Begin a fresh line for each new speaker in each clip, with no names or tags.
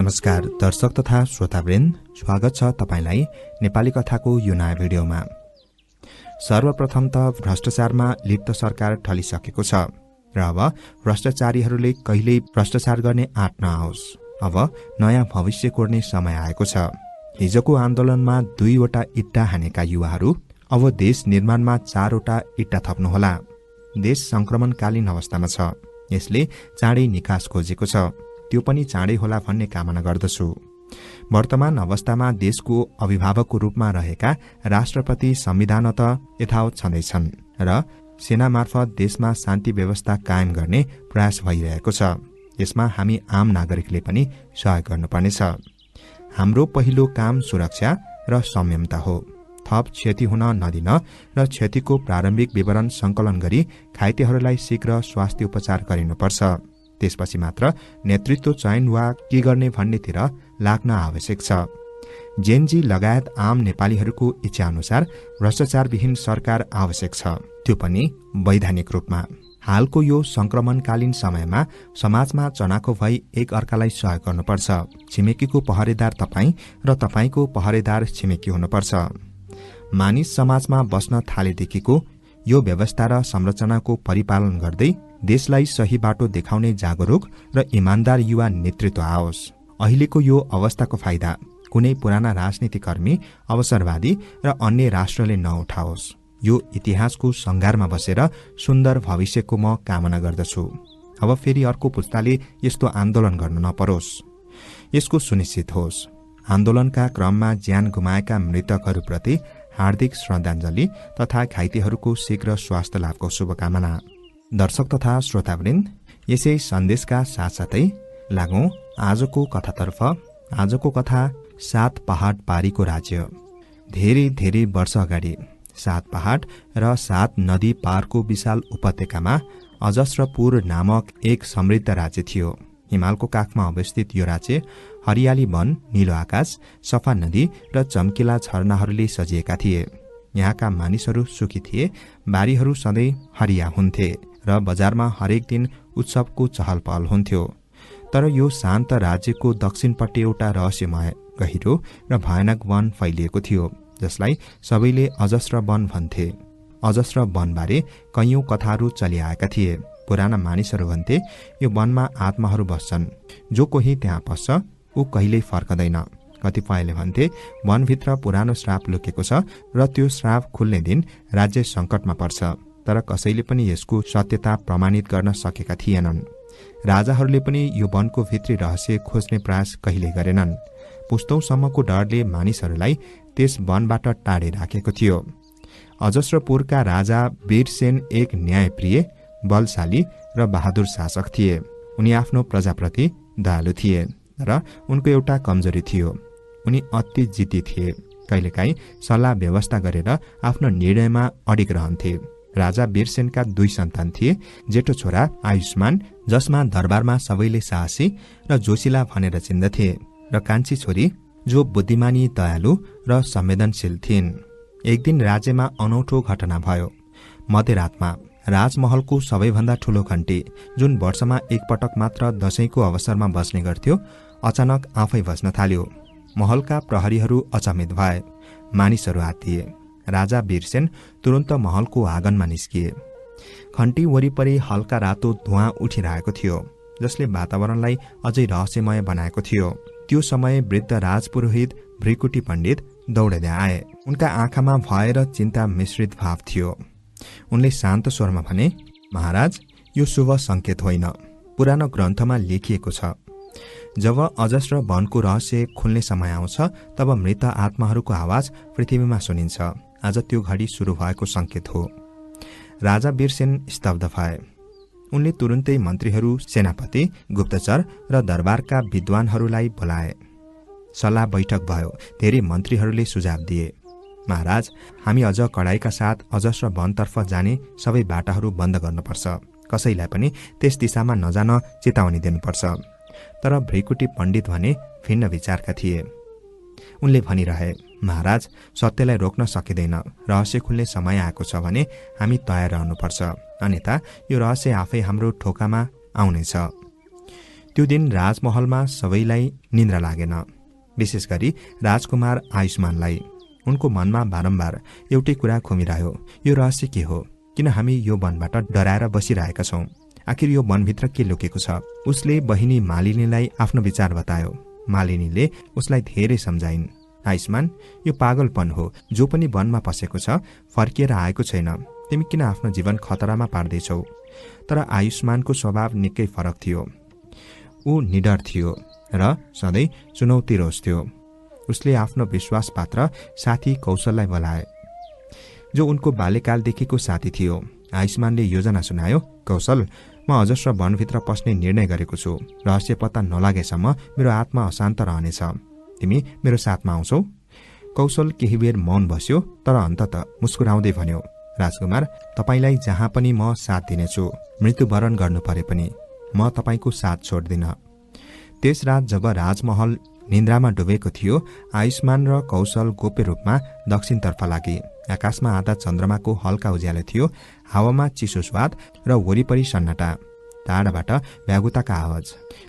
नमस्कार दर्शक तथा श्रोतावृन्द, स्वागत छ तपाईलाई नेपाली कथाको यो नयाँ भिडियोमा। सर्वप्रथम त भ्रष्टाचारमा लिप्त सरकार ठलिसकेको छ र अब भ्रष्टाचारीहरूले कहिल्यै भ्रष्टाचार गर्ने आँट नआओस्। अब नयाँ भविष्य कोर्ने समय आएको छ। हिजोको आन्दोलनमा 2 वटा इट्टा हानेका युवाहरू अब देश निर्माणमा 4 वटा इट्टा थप्नुहोला। देश संक्रमणकालीन अवस्थामा छ, यसले चाँडै निकास खोजेको छ। त्यो पनि चाँडै होला भन्ने कामना गर्दछु। वर्तमान अवस्थामा देशको अभिभावकको रूपमा रहेका राष्ट्रपति संविधानत यथावत छँदैछन् र सेना मार्फत देशमा शान्ति व्यवस्था कायम गर्ने प्रयास भइरहेको छ। यसमा हामी आम नागरिकले पनि सहयोग गर्नुपर्नेछ। हाम्रो पहिलो काम सुरक्षा र संयमता हो। थप क्षति हुन नदिन र क्षतिको प्रारम्भिक विवरण संकलन गरी घाइतेहरूलाई शीघ्र स्वास्थ्य उपचार गरिनुपर्छ। त्यसपछि मात्र नेतृत्व चयन वा के गर्ने भन्नेतिर लाग्न आवश्यक छ। जेनजी लगायत आम नेपालीहरूको इच्छा अनुसार भ्रष्टाचारविहीन सरकार आवश्यक छ, त्यो पनि वैधानिक रूपमा। हालको यो संक्रमणकालीन समयमा समाजमा चनाखो भई एक अर्कालाई सहयोग गर्नुपर्छ। छिमेकीको पहरेदार तपाईँ र तपाईको पहरेदार छिमेकी हुनुपर्छ। मानिस समाजमा बस्न थालेदेखिको यो व्यवस्था र संरचनाको परिपालन गर्दै देशलाई सही बाटो देखाउने जागरूक र इमान्दार युवा नेतृत्व आओस्। अहिलेको यो अवस्थाको फाइदा कुनै पुराना राजनीतिकर्मी, अवसरवादी र अन्य राष्ट्रले नउठाओस्। यो इतिहासको संघारमा बसेर सुन्दर भविष्यको म कामना गर्दछु। अब फेरि अर्को पुस्ताले यस्तो आन्दोलन गर्न नपरोस्, यसको सुनिश्चित होस्। आन्दोलनका क्रममा ज्यान गुमाएका मृतकहरूप्रति हार्दिक श्रद्धाञ्जली तथा घाइतेहरूको शीघ्र स्वास्थ्य लाभको शुभकामना। दर्शक तथा श्रोतावृन्द, यसै सन्देशका साथसाथै लागौं आजको कथातर्फ। आजको कथा 7 पहाड पारीको राज्य। धेरै धेरै वर्ष अगाडि 7 पहाड र 7 नदी पारको विशाल उपत्यकामा अजस्रपुर नामक एक समृद्ध राज्य थियो। हिमालको काखमा अवस्थित यो राज्य हरियाली वन, नीलो आकाश, सफा नदी र चम्किला झरनाहरूले सजिएका थिए। यहाँका मानिसहरू सुखी थिए। बारीहरू सधैँ हरिया हुन्थे र बजारमा हरेक दिन उत्सवको चहल पहल हुन्थ्यो। तर यो शान्त राज्यको दक्षिणपट्टि एउटा रहस्यमय, गहिरो र भयानक वन फैलिएको थियो, जसलाई सबैले अजस्र वन भन्थे। अजस्र वनबारे कैयौं कथाहरू चलिआएका थिए। पुराना मानिसहरू भन्थे यो वनमा आत्माहरू बस्छन्, जो कोही त्यहाँ पस्छ ऊ कहिल्यै फर्कदैन। कतिपयले भन्थे वनभित्र पुरानो श्राप लुकेको छ र त्यो श्राप खुल्ने दिन राज्य संकटमा पर्छ। तर कसैले पनि यसको सत्यता प्रमाणित गर्न सकेका थिएनन्। राजाहरूले पनि यो वनको भित्री रहस्य खोज्ने प्रयास कहिल्यै गरेनन्। पुस्तौंसम्मको डरले मानिसहरूलाई त्यस वनबाट टाढे राखेको थियो। अजस्रपुरका राजा वीरसेन एक न्यायप्रिय, बलशाली र बहादुर शासक थिए। उनी आफ्नो प्रजाप्रति दयालु थिए र उनको एउटा कमजोरी थियो, उनी अति जिद्दी थिए। कहिलेकाहीँ सल्लाह व्यवस्था गरेर आफ्नो निर्णयमा अडिग रहन्थे। राजा वीरसेनका 2 सन्तान थिए। जेठो छोरा आयुष्मान, जसमा दरबारमा सबैले साहसी र जोशिला भनेर चिन्दथे, र कान्छी छोरी जो बुद्धिमानी, दयालु र संवेदनशील थिइन्। एक दिन राज्यमा अनौठो घटना भयो। मध्यरातमा राजमहलको सबैभन्दा ठूलो घण्टी, जुन वर्षमा एकपटक मात्र दशैंको अवसरमा बज्ने गर्थ्यो, अचानक आफै बज्न थाल्यो। महलका प्रहरीहरू अचम्मित भए। मानिसहरू आत्तिए। राजा वीरसेन तुरन्त महलको आँगनमा निस्किए। घण्टी वरिपरि हल्का रातो धुवाँ उठिरहेको थियो, जसले वातावरणलाई अझै रहस्यमय बनाएको थियो। त्यो समय वृद्ध राजपुरोहित भृकुटी पण्डित दौडदै आए। उनका आँखामा भय र चिन्ता मिश्रित भाव थियो। उनले शान्त स्वरमा भने, महाराज, यो शुभ संकेत होइन। पुरानो ग्रन्थमा लेखिएको छ, जब अजस्र वनको रहस्य खुल्ने समय आउँछ तब मृत आत्माहरूको आवाज पृथ्वीमा सुनिन्छ। आज त्यो घडी सुरु भएको संकेत हो। राजा वीरसेन स्तब्ध भए। उनले तुरुन्तै मन्त्रीहरू, सेनापति, गुप्तचर र दरबारका विद्वानहरूलाई बोलाए। सल्लाह बैठक भयो। धेरै मन्त्रीहरूले सुझाव दिए, महाराज, हामी अझ कडाइका साथ अजस्र वनतर्फ जाने सबै बाटाहरू बन्द गर्नुपर्छ। कसैलाई पनि त्यस दिशामा नजान चेतावनी दिनुपर्छ। तर भृकुटी पण्डित भने भिन्न विचारका थिए। उनले भनिरहे, महाराज, सत्यलाई रोक्न सकिँदैन। रहस्य खुल्ने समय आएको छ भने हामी तयार रहनुपर्छ, अन्यथा यो रहस्य आफै हाम्रो ठोकामा आउनेछ। त्यो दिन राजमहलमा सबैलाई निन्द्रा लागेन, विशेष गरी राजकुमार आयुष्मानलाई। उनको मनमा बारम्बार एउटै कुरा घुमिरह्यो, यो रहस्य के हो? किन हामी यो वनबाट डराएर बसिरहेका छौं? आखिर यो वनभित्र के लुकेको छ? उसले बहिनी मालिनीलाई आफ्नो विचार बतायो। मालिनीले उसलाई धेरै सम्झाइन्। आयुष्मान, यो पागलपन हो। जो पनि वनमा पसेको छ फर्किएर आएको छैन। तिमी किन आफ्नो जीवन खतरामा पार्दैछौ? तर आयुष्मानको स्वभाव निकै फरक थियो। ऊ निडर थियो र सधैँ चुनौतीरोष थियो। उसले आफ्नो विश्वासपात्र साथी कौशललाई बोलाए, जो उनको बाल्यकालदेखिको साथी थियो। आयुष्मानले योजना सुनायो, कौशल, म अजस्र वनभित्र पस्ने निर्णय गरेको छु। रहस्य पत्ता नलागेसम्म मेरो आत्मा अशान्त रहनेछ। तिमी मेरो साथमा आउँछौ? कौशल केही बेर मौन बस्यो, तर अन्ततः मुस्कुराउँदै भन्यो, राजकुमार, तपाईलाई जहाँ पनि म साथ दिनेछु। मृत्युवरण गर्नु परे पनि म तपाईको साथ छोड्दिन। त्यस रात जब राजमहल निन्द्रामा डुबेको थियो, आयुष्मान र कौशल गोप्य रूपमा दक्षिणतर्फ लागे। आकाशमा आधा चन्द्रमाको हल्का उज्यालो थियो, हावामा चिसो स्वाद र वरिपरि सन्नाटा। टाढाबाट भ्यागुताका आवाज,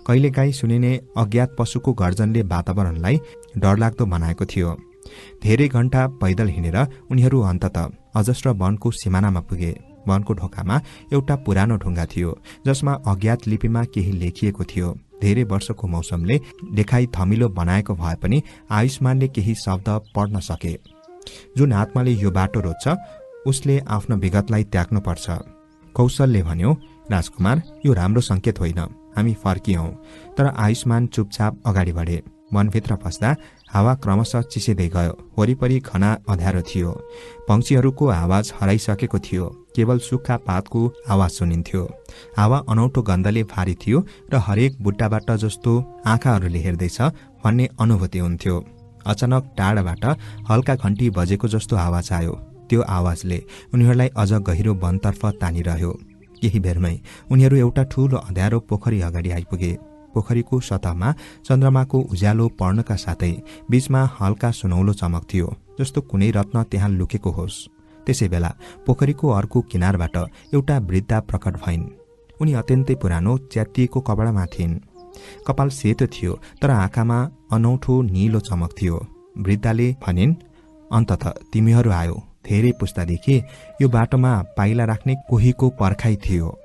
कहिलेकाहीँ सुनिने अज्ञात पशुको गर्जनले वातावरणलाई डरलाग्दो बनाएको थियो। धेरै घण्टा पैदल हिँडेर उनीहरू अन्ततः अजस्र वनको सिमानामा पुगे। वनको ढोकामा एउटा पुरानो ढुङ्गा थियो, जसमा अज्ञात लिपिमा केही लेखिएको थियो। धेरै वर्षको मौसमले लेखाइ थमिलो बनाएको भए पनि आयुष्मानले केही शब्द पढ्न सके। जुन आत्माले यो बाटो रोज्छ उसले आफ्नो विगतलाई त्याग्नुपर्छ। कौशलले भन्यो, राजकुमार, यो राम्रो संकेत होइन। हामी फर्कियौं। तर आयुष्मान चुपचाप अगाडि बढे। वनभित्र पस्दा हावा क्रमशः चिसिँदै गयो। वरिपरि घना अँध्यारो थियो। पंक्षीहरूको आवाज हराइसकेको थियो। केवल सुक्खा पातको आवाज सुनिन्थ्यो। हावा अनौठो गन्धले भारी थियो र हरेक बुट्टाबाट जस्तो आँखाहरूले हेर्दैछ भन्ने अनुभूति हुन्थ्यो। अचानक टाढाबाट हल्का घण्टी बजेको जस्तो आवाज आयो। त्यो आवाजले उनीहरूलाई अझ गहिरो वनतर्फ तानिरह्यो। केही बेरमै उनीहरू एउटा ठूलो अँध्यारो पोखरी अगाडि आइपुगे। पोखरीको सतहमा चन्द्रमाको उज्यालो पर्नका साथै बीचमा हल्का सुनौलो चमक थियो, जस्तो कुनै रत्न त्यहाँ लुकेको होस्। त्यसै बेला पोखरीको अर्को किनारबाट एउटा वृद्धा प्रकट भइन्। उनी अत्यन्तै पुरानो च्यातिएको कपडामा थिइन्। कपाल सेतो थियो, तर आँखामा अनौठो नीलो चमक थियो। वृद्धाले भनिन्, अन्ततः तिमीहरू आयो। धेरै पुस्तादेखि यो बाटोमा पाइला राख्ने कोहीको पर्खाइ थियो।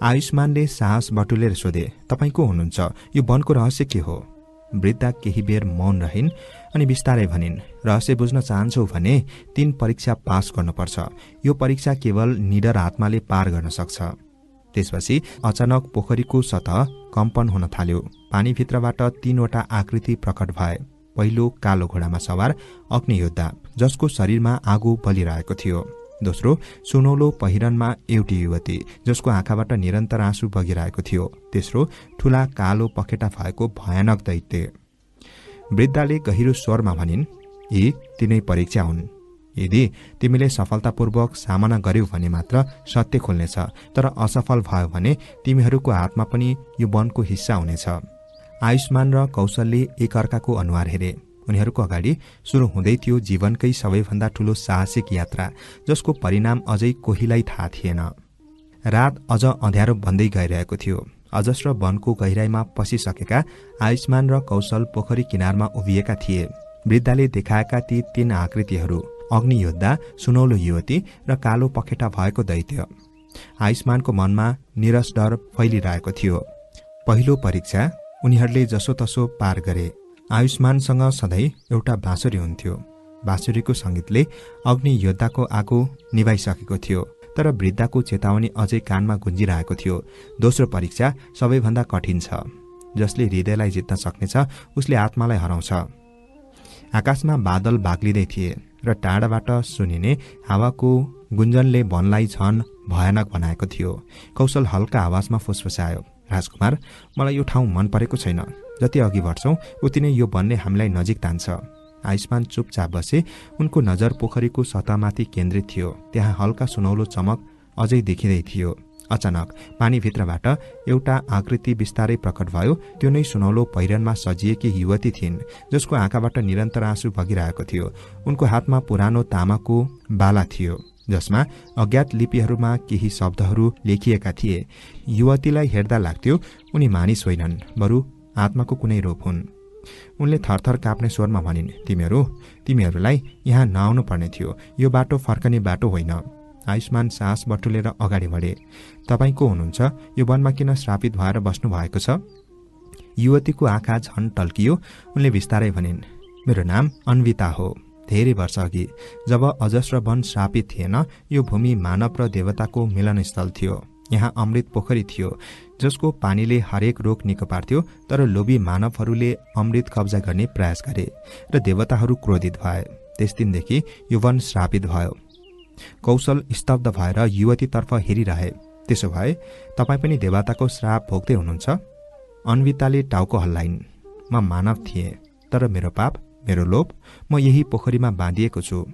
आयुष्मानले साहस बटुलेर सोधे, तपाईँ को हुनुहुन्छ? यो वनको रहस्य के हो? वृद्धा केही बेर मौन रहिन् अनि बिस्तारै भनिन्, रहस्य बुझ्न चाहन्छौ भने 3 परीक्षा पास गर्नुपर्छ। यो परीक्षा केवल निडर आत्माले पार गर्न सक्छ। त्यसपछि अचानक पोखरीको सतह कम्पन हुन थाल्यो। पानीभित्रबाट 3वटा आकृति प्रकट भए। पहिलो कालो घोडामा सवार अग्नियोद्धा, जसको शरीरमा आगो बलिरहेको थियो। दोस्रो सुनौलो पहिरनमा एउटी युवती, जसको आँखाबाट निरन्तर आँसु बगिरहेको थियो। तेस्रो ठूला कालो पखेटा भएको भयानक दैत्य। वृद्धाले गहिरो स्वरमा भनिन्, यी 3 परीक्षा हुन्। यदि तिमीले सफलतापूर्वक सामना गर्यौ भने मात्र सत्य खुल्नेछ, तर असफल भयो भने तिमीहरूको आत्मा पनि यो वनको हिस्सा हुनेछ। आयुष्मान र कौशलले एकअर्काको अनुहार हेरे। उनीहरूको अगाडि सुरु हुँदै थियो जीवनकै सबैभन्दा ठूलो साहसिक यात्रा, जसको परिणाम अझै कोहीलाई थाहा थिएन। रात अझ अँध्यारो बन्दै गइरहेको थियो। अजस्र वनको गहिराईमा पसिसकेका आयुष्मान र कौशल पोखरी किनारमा उभिएका थिए। वृद्धाले देखाएका ती 3 आकृतिहरू, अग्नियोद्धा, सुनौलो युवती र कालो पखेटा भएको दैत्य। आयुष्मानको मनमा निरस डर फैलिरहेको थियो। पहिलो परीक्षा उनीहरूले जसोतसो पार गरे। आयुष्मानसँग सधैँ एउटा बाँसुरी हुन्थ्यो। बाँसुरीको संगीतले अग्नि योद्धाको आगो निभाइसकेको थियो, तर वृद्धाको चेतावनी अझै कानमा गुन्जिरहेको थियो। दोस्रो परीक्षा सबैभन्दा कठिन छ। जसले हृदयलाई जित्न सक्नेछ उसले आत्मालाई हराउँछ। आकाशमा बादल बाग्लिँदै थिए र टाढाबाट सुनिने हावाको गुन्जनले वनलाई झन भयानक बनाएको थियो। कौशल हल्का आवाजमा फुसफुसायो, राजकुमार, मलाई यो ठाउँ मन परेको छैन। जति अघि बढ्छौं उति नै यो वनले हामीलाई नजिक तान्छ। आयुष्मान चुपचाप बसे। उनको नजर पोखरीको सतहमाथि केन्द्रित थियो। त्यहाँ हल्का सुनौलो चमक अझै देखिँदै थियो। अचानक पानीभित्रबाट एउटा आकृति बिस्तारै प्रकट भयो। त्यो नै सुनौलो पहिरनमा सजिएकी युवती थिइन्, जसको आँखाबाट निरन्तर आँसु बगिरहेको थियो। उनको हातमा पुरानो तामाको बाला थियो, जसमा अज्ञात लिपिहरूमा केही शब्दहरू लेखिएका थिए। युवतीलाई हेर्दा लाग्थ्यो उनी मानिस होइनन्, बरु आत्माको कुनै रूप हुन्। उनले थरथर काप्ने स्वरमा भनिन्, तिमीहरूलाई यहाँ नआउनु पर्ने थियो, यो बाटो फर्कने बाटो होइन। आयुष्मान सास बटुलेर अगाडि बढे। तपाईँ को हुनुहुन्छ? यो वनमा किन श्रापित भएर बस्नु भएको छ? युवतीको आँखा झन् टल्कियो। उनले बिस्तारै भनिन्, मेरो नाम अन्विता हो। धेरै वर्ष अघि जब अजस्र वन श्रापित थिएन, यो भूमि मानव र देवताको मिलनस्थल थियो। यहाँ अमृत पोखरी थियो जसको पानीले हरेक रोग निको पार्थ्यो, तर लोभी मानवहरूले अमृत कब्जा गर्ने प्रयास गरे र देवताहरू क्रोधित भए। त्यस दिनदेखि यो वन श्रापित भयो। कौशल स्तब्ध भएर युवतीतर्फ हेरिरहे। त्यसो भए तपाईँ पनि देवताको श्राप भोग्दै हुनुहुन्छ? अन्विताले टाउको हल्लाइन्। म मानव थिएँ, तर मेरो पाप, मेरो लोभ, म यही पोखरीमा बाँधिएको छु।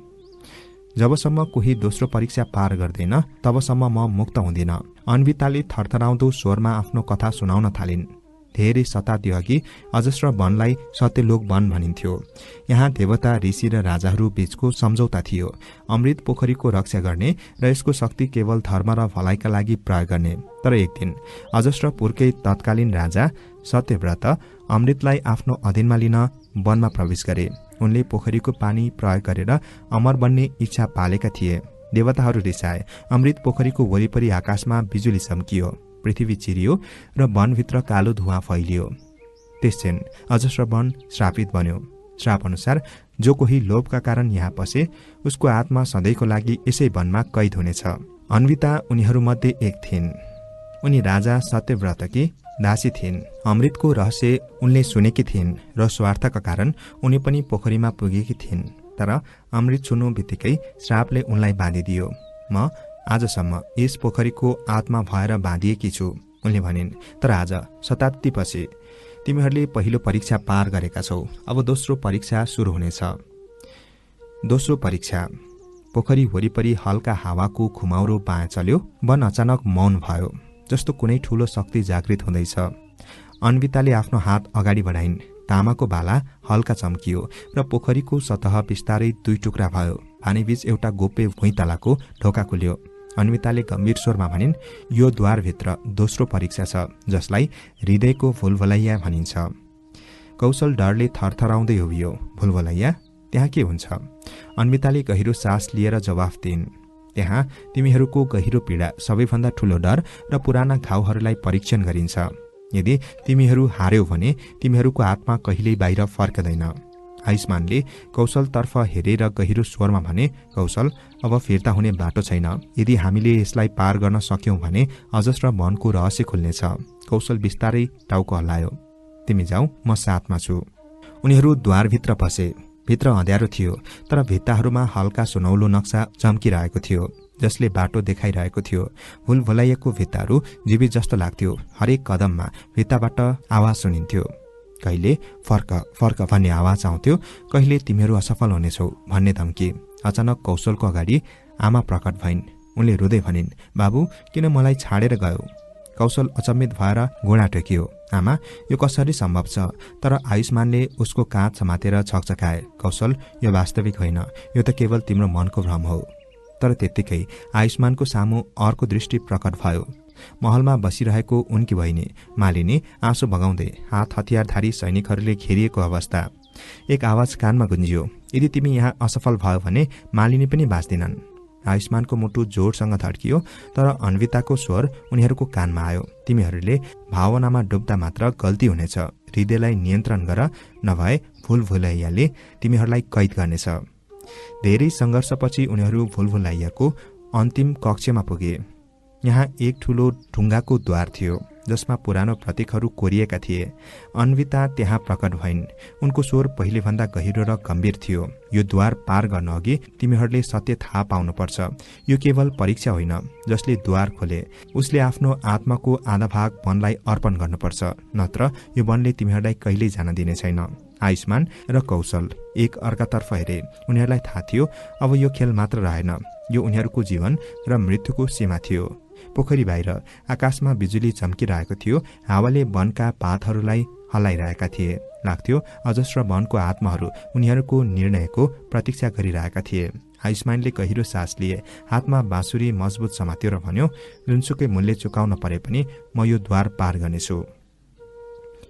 जबसम्म कोही दोस्रो परीक्षा पार गर्दैन तबसम्म म मुक्त हुँदिन। अन्विताले थरथराउँदो स्वरमा आफ्नो कथा सुनाउन थालिन्। धेरै शताब्दी अघि अजस्र वनलाई सत्यलोक वन भनिन्थ्यो। यहाँ देवता, ऋषि र राजाहरू बीचको सम्झौता थियो, अमृत पोखरीको रक्षा गर्ने र यसको शक्ति केवल धर्म र भलाइका लागि प्रयोग गर्ने। तर एक दिन अजस्रपुरकै तत्कालीन राजा सत्यव्रत अमृतलाई आफ्नो अधीनमा लिन वनमा प्रवेश गरे। उनले पोखरीको पानी प्रयोग गरेर अमर बन्ने इच्छा पालेका थिए। देवताहरू रिसाए। अमृत पोखरीको वरिपरि आकाशमा बिजुली चम्कियो, पृथ्वी चिरियो र वनभित्र कालो धुवाँ फैलियो। त्यसक्षण अजस्र वन श्रापित बन्यो। श्राप अनुसार जो कोही लोभका कारण यहाँ पसे उसको आत्मा सधैँको लागि यसै वनमा कैद हुनेछ। अन्विता उनीहरूमध्ये एक थिइन्। उनी राजा सत्यव्रतकी दासी थिइन्। अमृतको रहस्य उनले सुनेकी थिइन् र स्वार्थका कारण उनी पनि पोखरीमा पुगेकी थिइन्। तर अमृत छुनु बित्तिकै श्रापले उनलाई बाँधिदियो। म आजसम्म यस पोखरीको आत्मा भएर बाँधिएकी छु, उनले भनिन्। तर आज शताब्दीपछि तिमीहरूले पहिलो परीक्षा पार गरेका छौ, अब दोस्रो परीक्षा सुरु हुनेछ। दोस्रो परीक्षा। पोखरी वरिपरि हल्का हावाको खुमाउरो बाँ चल्यो। वन अचानक मौन भयो, जस्तो कुनै ठूलो शक्ति जागृत हुँदैछ। अन्विताले आफ्नो हात अगाडि बढाइन्। तामाको बाला हल्का चम्कियो र पोखरीको सतह बिस्तारै दुई टुक्रा भयो। पानीबीच एउटा गोप्य भुइँतलाको ढोका खुल्यो। अन्विताले गम्भीर स्वरमा भनिन्, यो द्वारभित्र दोस्रो परीक्षा छ, जसलाई हृदयको भुलभुलैया भनिन्छ। कौशल डरले थरथराउँदै उभियो। भुलभुलैया? त्यहाँ के हुन्छ? अन्विताले गहिरो सास लिएर जवाफ दिइन्, त्यहाँ तिमीहरूको गहिरो पीडा, सबैभन्दा ठूलो डर र पुराना घाउहरूलाई परीक्षण गरिन्छ। यदि तिमीहरू हार्यौ भने तिमीहरूको आत्मा कहिल्यै बाहिर फर्कदैन। आयुष्मानले कौशलतर्फ हेरेर गहिरो स्वरमा भने, कौशल, अब फिर्ता हुने बाटो छैन। यदि हामीले यसलाई पार गर्न सक्यौं भने अजस्र वनको रहस्य खुल्नेछ। कौशल बिस्तारै टाउको हल्लायो। तिमी जाऊ, म साथमा छु। उनीहरू द्वारभित्र पसे। भित्र अँध्यारो थियो, तर भित्ताहरूमा हल्का सुनौलो नक्सा चम्किरहेको थियो, जसले बाटो देखाइरहेको थियो। भुलभुलैयाको भित्ताहरू जीवित जस्तो लाग्थ्यो। हरेक कदममा भित्ताबाट आवाज सुनिन्थ्यो। कहिले फर्क फर्क भन्ने आवाज आउँथ्यो, कहिले तिमीहरू असफल हुनेछौ भन्ने धम्की। अचानक कौशलको अगाडि आमा प्रकट भइन्। उनले रुँदै भनिन्, बाबु, किन मलाई छाडेर गयो? कौशल अचम्मित भएर घुँडा टेक्यो। आमा, यो कसरी सम्भव छ? तर आयुष्मानले उसको काँध समातेर छकछकाए। कौशल, यो वास्तविक होइन, यो त केवल तिम्रो मनको भ्रम हो। तर त्यत्तिकै आयुष्मानको सामु अर्को दृष्टि प्रकट भयो। महलमा बसिरहेको उनकी बहिनी मालिनी आँसु बगाउँदै, हात हतियारधारी सैनिकहरूले घेरिएको अवस्था। एक आवाज कानमा गुन्जियो, यदि तिमी यहाँ असफल भयो भने मालिनी पनि बाँच्दिनन्। आयुष्मानको मुटु जोडसँग धड्कियो, तर अन्विताको स्वर उनीहरूको कानमा आयो, तिमीहरूले भावनामा डुब्दा मात्र गल्ती हुनेछ। हृदयलाई नियन्त्रण गर, नभए भुलभुलैयाले तिमीहरूलाई कैद गर्नेछ। धेरै सङ्घर्षपछि उनीहरू भुलभुलैयाको अन्तिम कक्षमा पुगे। यहाँ एक ठूलो ढुङ्गाको द्वार थियो, जसमा पुरानो प्रतीकहरू कोरिएका थिए। अन्विता त्यहाँ प्रकट भइन्। उनको स्वर पहिलेभन्दा गहिरो र गम्भीर थियो। यो द्वार पार गर्न अघि तिमीहरूले सत्य थाहा पाउनुपर्छ। यो केवल परीक्षा होइन जसले द्वार खोले। उसले आफ्नो आत्माको आधा भाग वनलाई अर्पण गर्नुपर्छ, नत्र यो वनले तिमीहरूलाई कहिल्यै जान दिने छैन। आयुष्मान र कौशल एक अर्कातर्फ हेरे। उनीहरूलाई थाहा थियो अब यो खेल मात्र रहेन, यो उनीहरूको जीवन र मृत्युको सीमा थियो। पोखरी बाहिर आकाशमा बिजुली चम्किरहेको थियो। हावाले वनका पातहरूलाई हल्लाइरहेका थिए। लाग्थ्यो अजस्र वनको आत्माहरू उनीहरूको निर्णयको प्रतीक्षा गरिरहेका थिए। आयुष्मानले गहिरो सास लिए, हातमा बाँसुरी मजबुत समात्यो र भन्यो, जुनसुकै मूल्य चुकाउन परे पनि म यो द्वार पार गर्नेछु।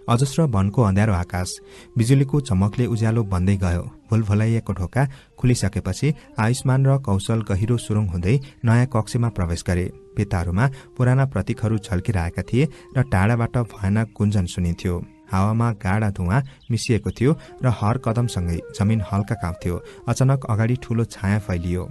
अजस्र वनको अँध्यारो आकाश, बिजुलीको चमकले उज्यालो बन्दै गयो। भुलभुलैयाको ढोका खुलिसकेपछि आयुष्मान र कौशल गहिरो सुरुङ हुँदै नयाँ कक्षमा प्रवेश गरे। भित्ताहरूमा पुराना प्रतीकहरू झल्किरहेका थिए र टाढाबाट भयानक गुन्जन सुनिन्थ्यो। हावामा गाढा धुवाँ मिसिएको थियो र हर कदमसँगै जमिन हल्का काँप्थ्यो। अचानक अगाडि ठूलो छाया फैलियो।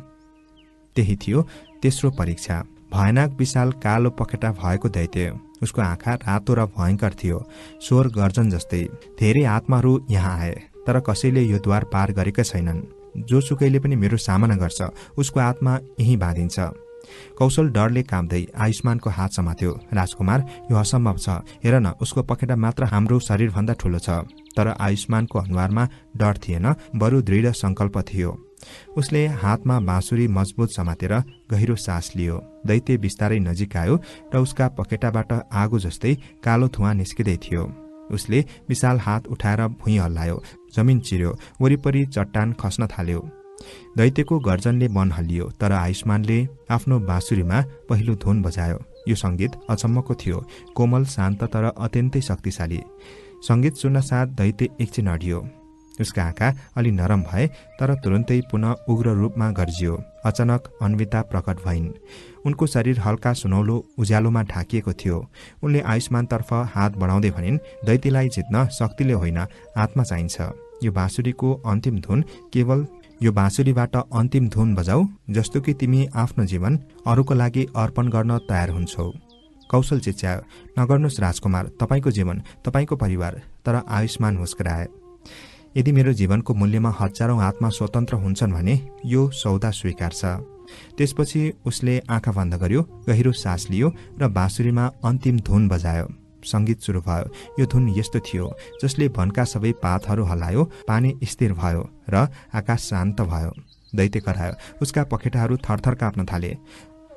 त्यही थियो तेस्रो परीक्षा। भयानक विशाल कालो पखेटा भएको दैत्य। उसको आँखा रातो र भयंकर थियो, स्वर गर्जन जस्तै। धेरै आत्माहरू यहाँ आए, तर कसैले यो द्वार पार गरेका छैनन्। जोसुकैले पनि मेरो सामना गर्छ, उसको आत्मा यहीँ बाँधिन्छ। कौशल डरले काम्दै आयुष्मानको हात समात्यो। राजकुमार, यो असम्भव छ। हेर न, उसको पखेटा मात्र हाम्रो शरीरभन्दा ठूलो छ। तर आयुष्मानको अनुहारमा डर थिएन, बरु दृढ संकल्प थियो। उसले हातमा बाँसुरी मजबुत समातेर गहिरो सास लियो। दैत्य बिस्तारै नजिक आयो र उसका पखेटाबाट आगो जस्तै कालो धुवाँ निस्किँदै थियो। उसले विशाल हात उठाएर भुइँ हल्लायो, जमिन चिर्यो, वरिपरि चट्टान खस्न थाल्यो। दैत्यको गर्जनले वन हल्लियो, तर आयुष्मानले आफ्नो बाँसुरीमा पहिलो धुन बजायो। यो संगीत अचम्मको थियो, कोमल, शान्त तर अत्यन्तै शक्तिशाली। संगीत सुन्न साथ दैत्य एकछिन अडियो। उसका आँखा अलि नरम भए, तर तुरन्तै पुनः उग्र रूपमा गर्जियो। अचानक अन्विता प्रकट भइन्। उनको शरीर हल्का सुनौलो उज्यालोमा ढाकिएको थियो। उनले आयुष्मानतर्फ हात बढाउँदै भनिन्, दैत्यलाई जित्न शक्तिले होइन, आत्मा चाहिन्छ। यो बाँसुरीबाट अन्तिम धुन बजाऊ, जस्तो कि तिमी आफ्नो जीवन अरूको लागि अर्पण गर्न तयार हुन्छौ। कौशल चिच्यायो, नगर्नुहोस् राजकुमार, तपाईँको जीवन, तपाईँको परिवार। तर आयुष्मान मुस्कुराए। यदि मेरो जीवनको मूल्यमा हजारौं आत्मा स्वतन्त्र हुन्छन् भने यो सौदा स्वीकार छ। त्यसपछि उसले आँखा बन्द गर्यो, गहिरो सास लियो र बाँसुरीमा अन्तिम धुन बजायो। संगीत सुरु भयो। यो धुन यस्तो थियो जसले वनका सबै पातहरू हल्लायो, पानी स्थिर भयो र आकाश शान्त भयो। दैत्य करायो, उसका पखेटाहरू थरथर काँप्न थाले।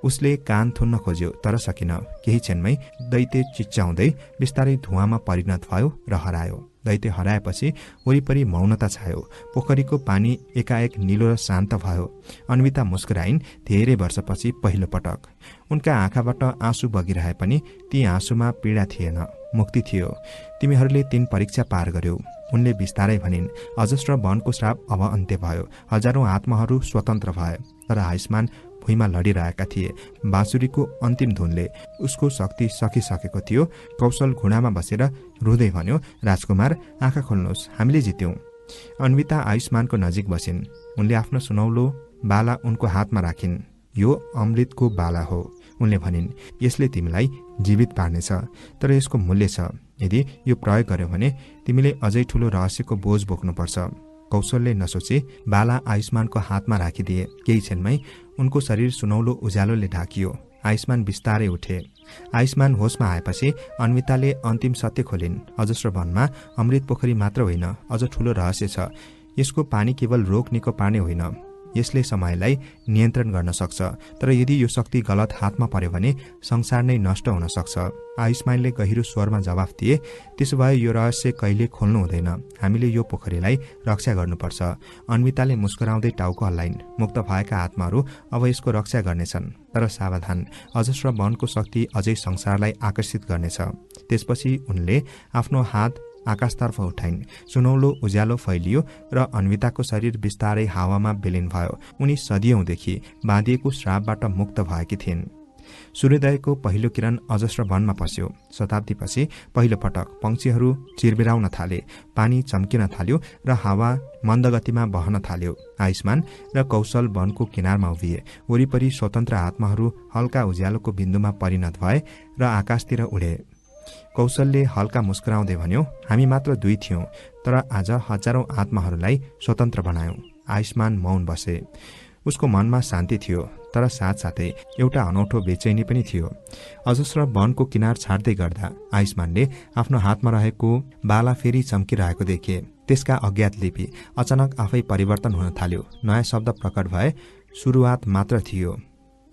उसले कान थुन्न खोज्यो, तर सकिन। केही क्षणमै दैत्य चिच्चाउँदै बिस्तारै धुवाँमा परिणत भयो र हरायो। दैत्य हराएपछि वरिपरि मौनता छायो। पोखरीको पानी एकाएक निलो र शान्त भयो। अन्विता मुस्कुराइन्, धेरै वर्षपछि पहिलो पटक। उनका आँखाबाट आँसु बगिरहे पनि ती आँसुमा पीडा थिएन, मुक्ति थियो। तिमीहरूले 3 परीक्षा पार गर्यौ, उनले बिस्तारै भनिन्। अजस्र वनको श्राप अब अन्त्य भयो। हजारौं आत्माहरू स्वतन्त्र भए, तर आयुष्मान भुइँमा लडिरहेका थिए। बाँसुरीको अन्तिम धुनले उसको शक्ति सकिसकेको थियो। कौशल घुँडामा बसेर रुँदै भन्यो, राजकुमार, आँखा खोल्नुहोस्, हामीले जित्यौं। अन्विता आयुष्मानको नजिक बसिन्। उनले आफ्नो सुनौलो बाला उनको हातमा राखिन्। यो अमृतको बाला हो, उनले भनिन्। यसले तिमीलाई जीवित पार्नेछ, तर यसको मूल्य छ। यदि यो प्रयोग गर्यो भने तिमीले अझै ठूलो रहस्यको बोझ बोक्नुपर्छ। कौशलले नसोची बाला आयुष्मानको हातमा राखिदिए। केही क्षणमै उनको शरीर सुनौलो उज्यालोले ढाकियो। आयुष्मान बिस्तारै उठे। आयुष्मान होसमा आएपछि अन्विताले अन्तिम सत्य खोलिन्। अजस्र वनमा अमृत पोखरी मात्र होइन, अझ ठूलो रहस्य छ। यसको पानी केवल रोग निको पार्ने होइन, यसले समयलाई नियन्त्रण गर्न सक्छ। तर यदि यो शक्ति गलत हातमा पर्यो भने संसार नै नष्ट हुन सक्छ। आयुष्मानले गहिरो स्वरमा जवाफ दिए, त्यसो भए यो रहस्य कहिले खोल्नु हुँदैन। हामीले यो पोखरीलाई रक्षा गर्नुपर्छ। अन्विताले मुस्कुराउँदै टाउको हल्लाइन्। मुक्त भएका आत्माहरू अब यसको रक्षा गर्नेछन्, तर सावधान, अजस्र वनको शक्ति अझै संसारलाई आकर्षित गर्नेछ। त्यसपछि उनले आफ्नो हात आकाशतर्फ उठाइन्। सुनौलो उज्यालो फैलियो र अन्विताको शरीर बिस्तारै हावामा विलीन भयो। उनी सदियौंदेखि बाँधिएको श्रापबाट मुक्त भएकी थिइन्। सूर्योदयको पहिलो किरण अजस्र वनमा पस्यो। शताब्दीपछि पहिलो पटक पंक्षीहरू चिरबिराउन थाले, पानी चम्किन थाल्यो र हावा मन्दगतिमा बहन थाल्यो। आयुष्मान र कौशल वनको किनारमा उभिए। वरिपरि स्वतन्त्र आत्माहरू हल्का उज्यालोको बिन्दुमा परिणत भए र आकाशतिर उडे। कौशलले हल्का मुस्कुराउँदै भन्यो, हामी मात्र 2 थियौं, तर आज हजारौं आत्माहरूलाई स्वतन्त्र बनायौं। आयुष्मान मौन बसे। उसको मनमा शान्ति थियो, तर साथसाथै एउटा अनौठो बेचैनी पनि थियो। अजस्र वनको किनार छाड्दै गर्दा आयुष्मानले आफ्नो हातमा रहेको बाला फेरि चम्किरहेको देखे। त्यसका अज्ञात लिपि अचानक आफै परिवर्तन हुन थाल्यो। नयाँ शब्द प्रकट भए, सुरुवात मात्र थियो,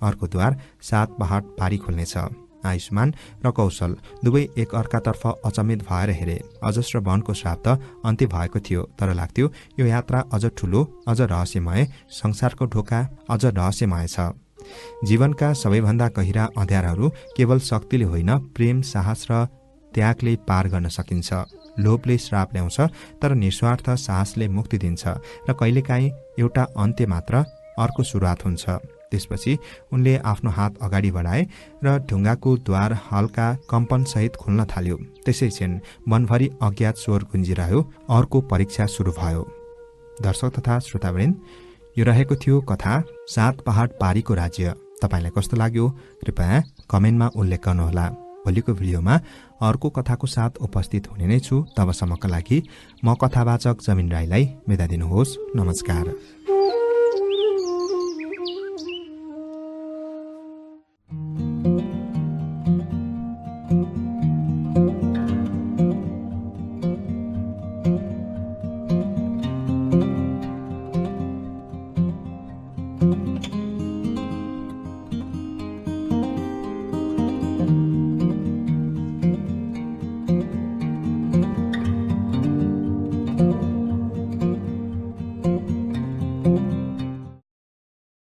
अर्को द्वार 7 पहाड पारी खुल्नेछ। आयुष्मान र कौशल दुवै एक अर्कातर्फ अचम्मित भएर हेरे। अजस्र वनको श्राद्ध अन्त्य भएको थियो, तर लाग्थ्यो यो यात्रा अझ ठूलो, अझ रहस्यमय, संसारको ढोका अझ रहस्यमय छ। जीवनका सबैभन्दा गहिरा अँध्यारहरू केवल शक्तिले होइन, प्रेम, साहस र त्यागले पार गर्न सकिन्छ। लोभले श्राप ल्याउँछ, तर निस्वार्थ साहसले मुक्ति दिन्छ र कहिलेकाहीँ एउटा अन्त्य मात्र अर्को सुरुवात हुन्छ। त्यसपछि उनले आफ्नो हात अगाडि बढाए र ढुङ्गाको द्वार हल्का कम्पनसहित खुल्न थाल्यो। त्यसै क्षण मनभरि अज्ञात स्वर गुन्जिरह्यो। अर्को परीक्षा सुरु भयो। दर्शक तथा श्रोतावृन्द, यो रहेको थियो कथा 7 पहाड पारीको राज्य। तपाईलाई कस्तो लाग्यो कृपया कमेन्टमा उल्लेख गर्नुहोला। भोलिको भिडियोमा अर्को कथाको साथ उपस्थित हुने नै छु। तबसम्मका लागि म कथावाचक जमिन राईलाई बिदा दिनुहोस्। नमस्कार।